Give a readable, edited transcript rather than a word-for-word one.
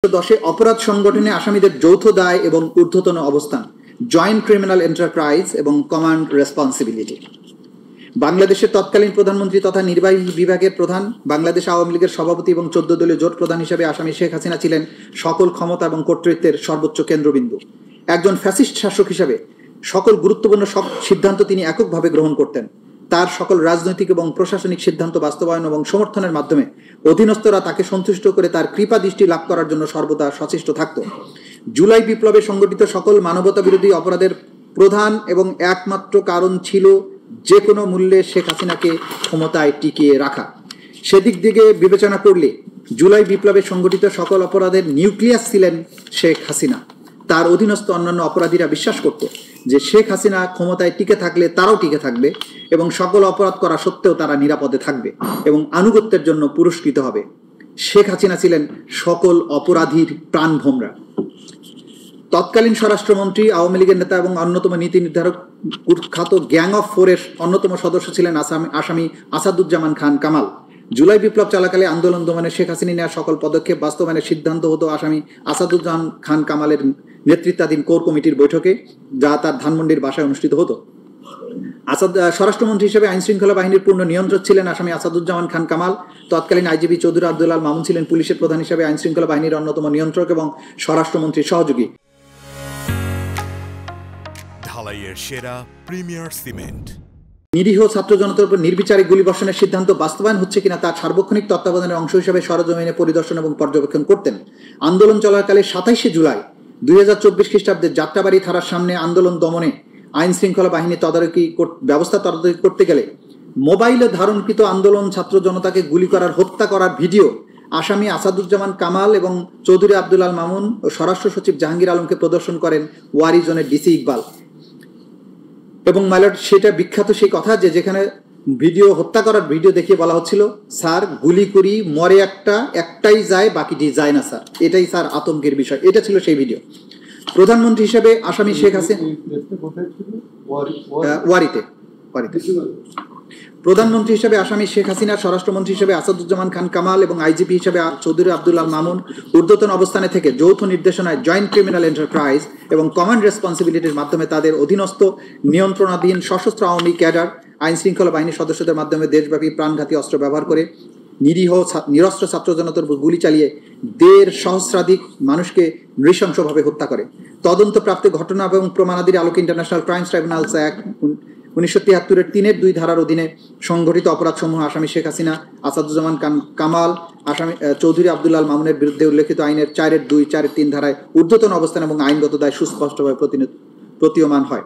10 অপরাধ সংগঠনে আসামিদের যৌথ দায় এবং ঊর্ধ্বতন অবস্থান, জয়েন্ট ক্রিমিনাল এন্টারপ্রাইজ এবং কমান্ড রেসপন্সিবিলিটি। বাংলাদেশের তৎকালীন প্রধানমন্ত্রী তথা নির্বাহী বিভাগের প্রধান, বাংলাদেশ আওয়ামী লীগের সভাপতি এবং 14 দলীয় জোট প্রধান হিসেবে আসামি শেখ হাসিনা ছিলেন সকল ক্ষমতা এবং কর্তৃত্বের সর্বোচ্চ কেন্দ্রবিন্দু। একজন ফ্যাসিস্ট শাসক হিসেবে সকল গুরুত্বপূর্ণ সব সিদ্ধান্ত তিনি এককভাবে গ্রহণ করতেন। তার সকল রাজনৈতিক এবং প্রশাসনিক সিদ্ধান্ত বাস্তবায়ন এবং সমর্থনের মাধ্যমে অধীনস্থরা তাকে সন্তুষ্ট করে তার কৃপা দৃষ্টি লাভ করার জন্য সর্বদা সচেষ্ট থাকত। জুলাই বিপ্লবে সংগঠিত সকল মানবতা বিরোধী অপরাধের প্রধান এবং একমাত্র কারণ ছিল যে কোনো মূল্যে শেখ হাসিনাকে ক্ষমতায় টিকিয়ে রাখা। সেদিক দিকে বিবেচনা করলে জুলাই বিপ্লবে সংগঠিত সকল অপরাধের নিউক্লিয়াস ছিলেন শেখ হাসিনা। তার অধীনস্থ অন্যান্য অপরাধীরা বিশ্বাস করত যে শেখ হাসিনা ক্ষমতায় টিকে থাকলে তারাও টিকে থাকবে এবং সকল অপরাধ করা সত্ত্বেও তারা নিরাপদে থাকবে এবং আনুগত্যের জন্য পুরস্কৃত হবে। শেখ হাসিনা ছিলেন সকল অপরাধীর প্রাণভোমরা। তৎকালীন স্বরাষ্ট্রমন্ত্রী, আওয়ামী লীগের নেতা এবং অন্যতম নীতি নির্ধারক কুখ্যাত গ্যাং অফ ফোরের অন্যতম সদস্য ছিলেন আসামি আসাদুজ্জামান খান কামাল। জুলাই বিপ্লব চলাকালে আন্দোলন দমনে শেখ হাসিনা নেওয়া সকল পদক্ষেপ বাস্তবায়নের সিদ্ধান্ত হতো আসামি আসাদুজ্জামান খান কামালের নেতৃত্বাধীন কোর কমিটির বৈঠকে, যা তার ধানমন্ডির বাসায় অনুষ্ঠিত হতো। স্বরাষ্ট্রমন্ত্রী হিসেবে আইন শৃঙ্খলা বাহিনীর পূর্ণ নিয়ন্ত্রক ছিলেন আসামি আসাদুজ্জামান খান কামাল। তৎকালীন আইজিপি চৌধুরী আব্দুল আল মামুন ছিলেন পুলিশের প্রধান হিসেবে আইন শৃঙ্খলা বাহিনীর অন্যতম নিয়ন্ত্রক এবং স্বরাষ্ট্রমন্ত্রীর সহযোগী। ঢালাইয়ের সেরা প্রিমিয়ার সিমেন্ট। নিরীহ ছাত্র জনতার উপর নির্বিচারে গুলিবর্ষণের সিদ্ধান্ত বাস্তবায়ন হচ্ছে কিনা তার সার্বক্ষণিক তত্ত্বাবধানের অংশ হিসেবে সরজমিনে পরিদর্শন এবং পর্যবেক্ষণ করতেন। আন্দোলন চলাকালে 27 জুলাই 2024 খ্রিস্টাব্দে যাত্রাবাড়ি থানার সামনে আন্দোলন দমনে আইন শৃঙ্খলা বাহিনী তদারকি করতে গেলে মোবাইলে ধারণকৃত আন্দোলন ছাত্র জনতাকে গুলি করার, হত্যা করার ভিডিও আসামি আসাদুজ্জামান কামাল এবং চৌধুরী আব্দুল আল মামুন ও স্বরাষ্ট্র সচিব জাহাঙ্গীর আলমকে প্রদর্শন করেন ওয়ারি জোনের ডিসি ইকবাল। এবং মাইলট, সেটা বিখ্যাত সেই কথা যে যেখানে হত্যা করার ভিডিও দেখিয়ে বলা হচ্ছিল, স্যার গুলি করি, মরে একটাই যায়, বাকিটি যায় না স্যার, এটাই স্যার আতঙ্কের বিষয়। এটা ছিল সেই ভিডিও। প্রধানমন্ত্রী হিসেবে আসামি শেখ হাসিনা ওয়ারিতে প্রধানমন্ত্রী হিসেবে আসামি শেখ হাসিনা, স্বরাষ্ট্রমন্ত্রী হিসেবে আসাদুজ্জামান খান কামাল এবং আইজিপি হিসেবে চৌধুরী আব্দুল আল মামুন ঊর্ধ্বতন অবস্থানে থেকে যৌথ নির্দেশনায় জয়েন্ট ক্রিমিনাল এন্টারপ্রাইজ এবং কমান্ড রেসপন্সিবিলিটির মাধ্যমে তাদের অধীনস্থ নিয়ন্ত্রণাধীন সশস্ত্র আওয়ামী ক্যাডার, আইন শৃঙ্খলা বাহিনীর সদস্যদের মাধ্যমে দেশব্যাপী প্রাণঘাতী অস্ত্র ব্যবহার করে নিরস্ত্র ছাত্র জনতার উপর গুলি চালিয়ে 1.5 সহস্রাধিক মানুষকে নৃশংসভাবে হত্যা করে। তদন্তপ্রাপ্ত ঘটনা এবং প্রমাণাদির আলোকে ইন্টারন্যাশনাল ক্রাইমস ট্রাইব্যুনালস অ্যাক্ট 1973-এর 3-এর 2 ধারার অধীনে সংঘটিত অপরাধসমূহ আসামি শেখ হাসিনা, আসাদুজ্জামান কামাল, আসামি চৌধুরী আব্দুল আল মামুনের বিরুদ্ধে উল্লেখিত আইনের 4-এর 2, 4-এর 3 ধারায় ঊর্ধ্বতন অবস্থান এবং আইনগত দায় সুস্পষ্টভাবে প্রতীয়মান হয়।